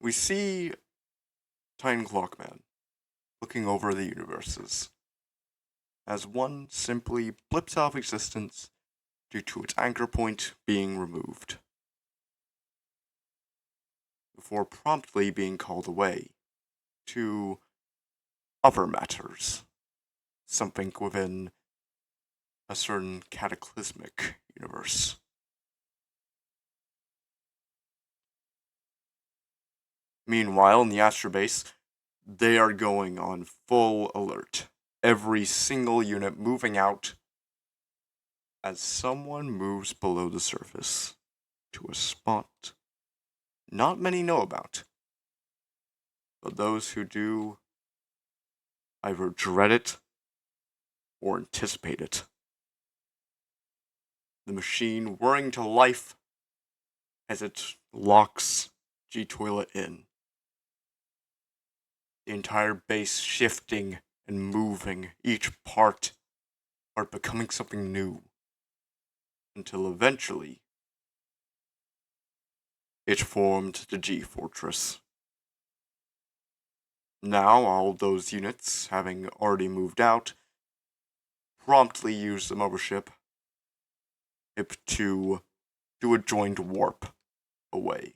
We see Titan Clockman looking over the universes as one simply blips out of existence due to its anchor point being removed, before promptly being called away to other matters, something within a certain cataclysmic universe. Meanwhile, in the Astrobase, they are going on full alert. Every single unit moving out as someone moves below the surface to a spot not many know about, but those who do either dread it or anticipate it. The machine whirring to life as it locks G-Toilet in. The entire base shifting and moving, each part becoming something new, until eventually it formed the G-Fortress. Now, all those units, having already moved out, promptly use the mothership to do a joint warp away,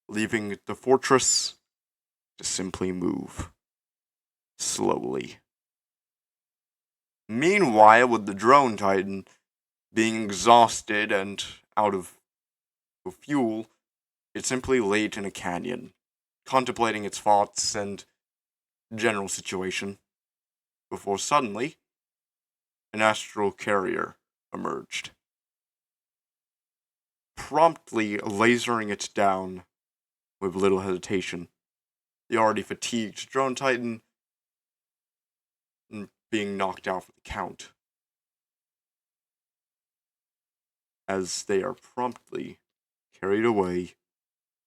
leaving the fortress to simply move slowly. Meanwhile, with the drone Titan being exhausted and out of fuel, it simply laid in a canyon, contemplating its thoughts and general situation, before suddenly an astral carrier emerged, promptly lasering it down with little hesitation. The already fatigued drone Titan being knocked out for the count, as they are promptly carried away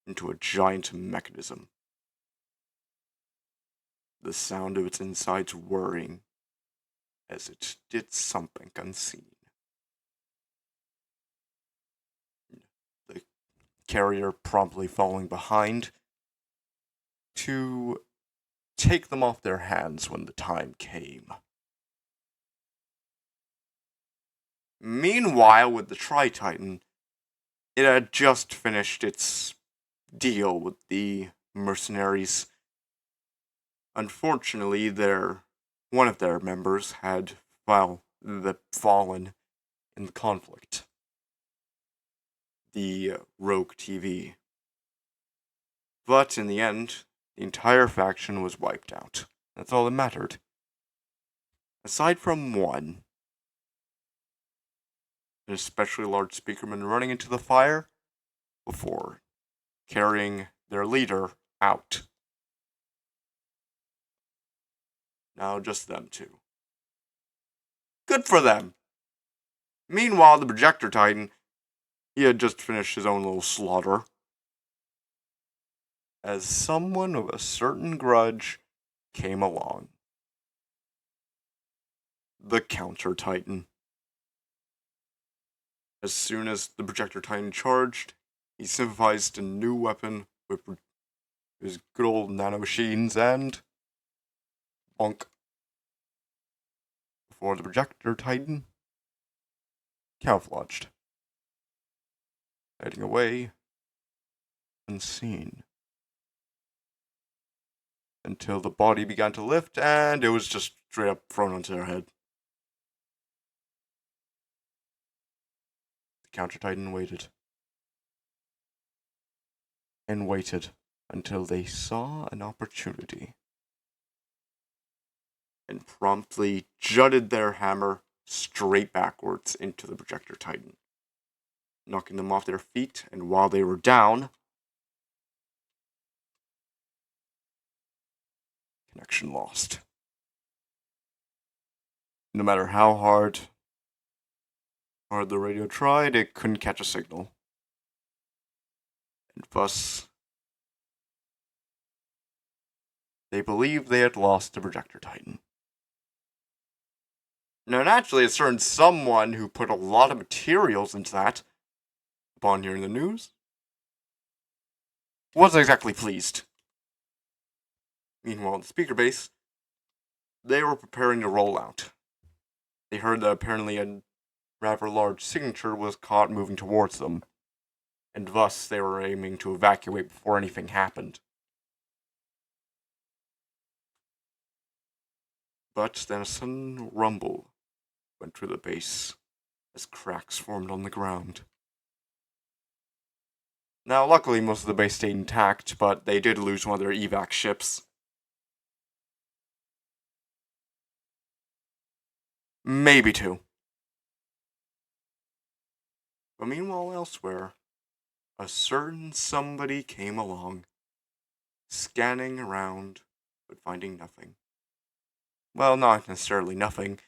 into a giant mechanism, the sound of its insides whirring as it did something unseen. The carrier promptly falling behind to take them off their hands when the time came. Meanwhile, with the Tri-Titan, it had just finished its deal with the mercenaries. Unfortunately, one of their members had, fallen in the conflict. The Rogue TV. But in the end, the entire faction was wiped out. That's all that mattered. Aside from one, an especially large speakerman running into the fire before carrying their leader out. Now just them two. Good for them! Meanwhile, the Projector Titan, he had just finished his own little slaughter, as someone with a certain grudge came along. The Counter Titan. As soon as the Projector Titan charged, he synthesized a new weapon with his good old nanomachines and bonk. Before the Projector Titan camouflaged, heading away unseen, until the body began to lift and it was just straight up thrown onto their head. The Counter Titan waited and waited until they saw an opportunity, and promptly jutted their hammer straight backwards into the Projector Titan, knocking them off their feet, and while they were down, connection lost. No matter how hard the radio tried, it couldn't catch a signal. And thus, they believed they had lost the Projector Titan. Now, naturally, a certain someone who put a lot of materials into that, upon hearing the news, wasn't exactly pleased. Meanwhile, the speaker base, they were preparing to roll out. They heard that apparently a rather large signature was caught moving towards them, and thus they were aiming to evacuate before anything happened. But then a sudden rumble went through the base as cracks formed on the ground. Now, luckily, most of the base stayed intact, but they did lose one of their evac ships. Maybe two. But meanwhile, elsewhere, a certain somebody came along, scanning around, but finding nothing. Well, not necessarily nothing,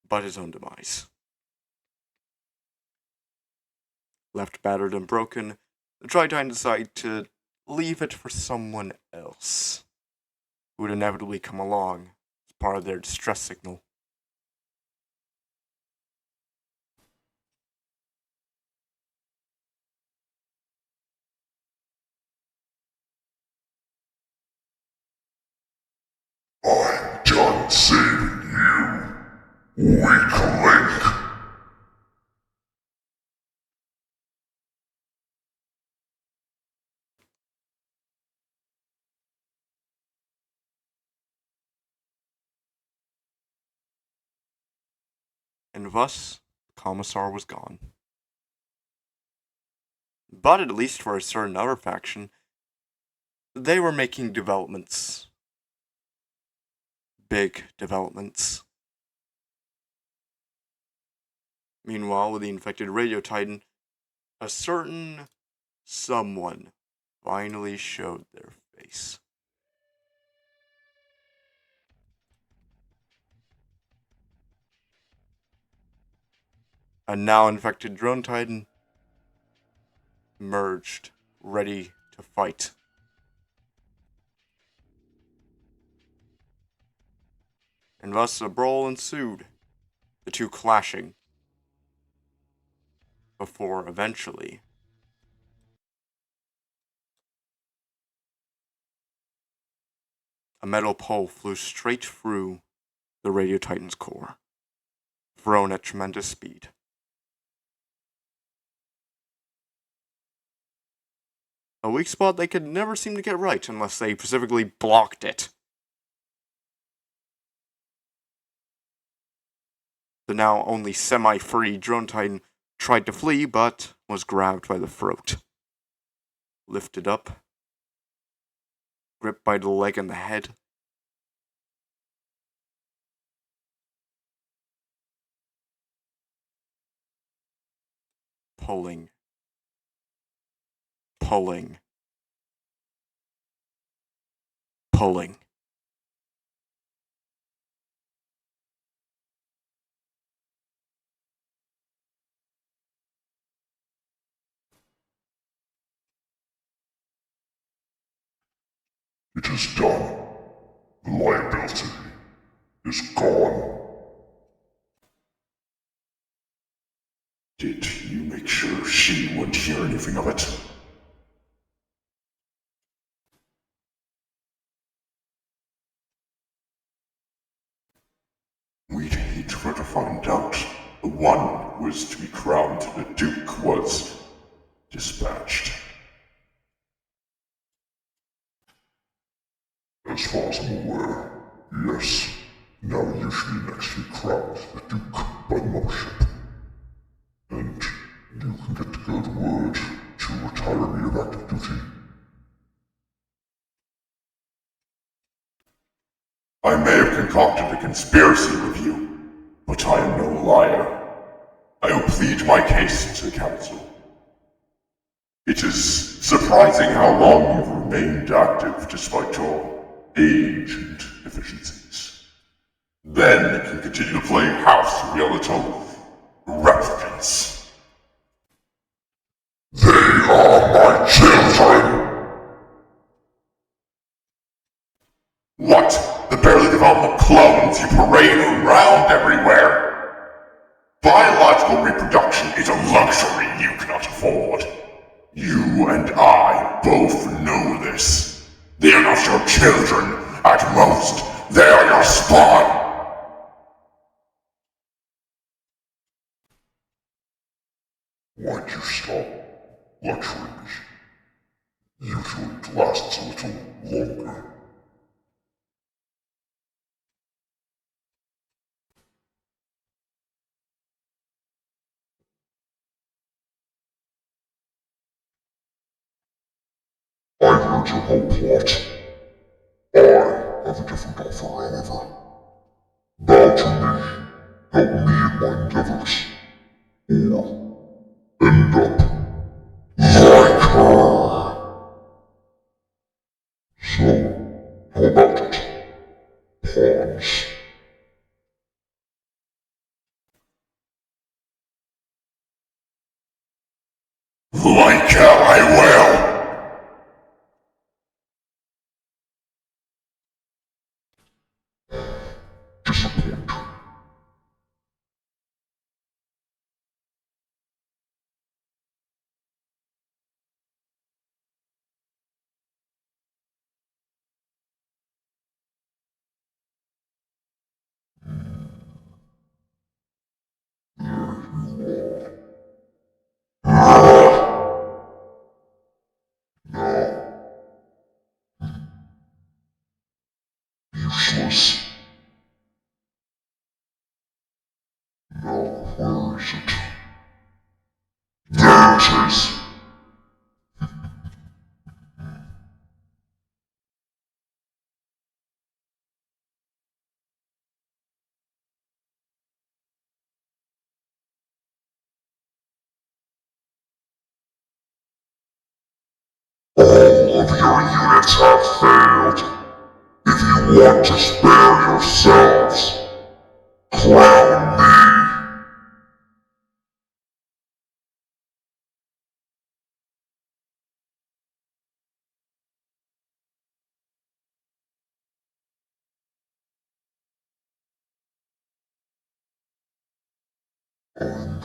but his own demise. Left battered and broken, the Titan decided to leave it for someone else, who would inevitably come along as part of their distress signal. I'm done saving you, weak link. And thus, the Commissar was gone. But at least for a certain other faction, they were making developments. Big developments. Meanwhile, with the infected Radio Titan, a certain someone finally showed their face. A now infected Drone Titan emerged, ready to fight. And thus a brawl ensued, the two clashing, before eventually a metal pole flew straight through the Radio Titan's core, thrown at tremendous speed. A weak spot they could never seem to get right unless they specifically blocked it. The now only semi-free Drone Titan tried to flee, but was grabbed by the throat. Lifted up, gripped by the leg and the head. Pulling. Pulling. Pulling. It is done. The liability is gone. Did you make sure she wouldn't hear anything of it? We'd hate for her to find out the one who was to be crowned the Duke was dispatched. As far as I'm aware, yes. Now you should be next to be crowned the Duke by the mothership. And you can get the good word to retire me of active duty. I may have concocted a conspiracy with you, but I am no liar. I will plead my case to the council. It is surprising how long you've remained active despite your age and deficiencies. Then you can continue to play house with your little replicants. They are my children! What? The barely developed clones you parade around everywhere? Biological reproduction is a luxury you cannot afford. You and I both know this. They are not your children. At most, they are your spawn. Why'd you stop? Lecturing. Usually it lasts a little longer. I heard your whole plot. I have a different offer, however. Bow to me, help me in my endeavors, or end up like her. So, how about it, pawns? Like hell I will! Disappoint. Now, useless. Now, where is it? There it is! All of your units have failed. If you want to spare yourselves, crown me. I'm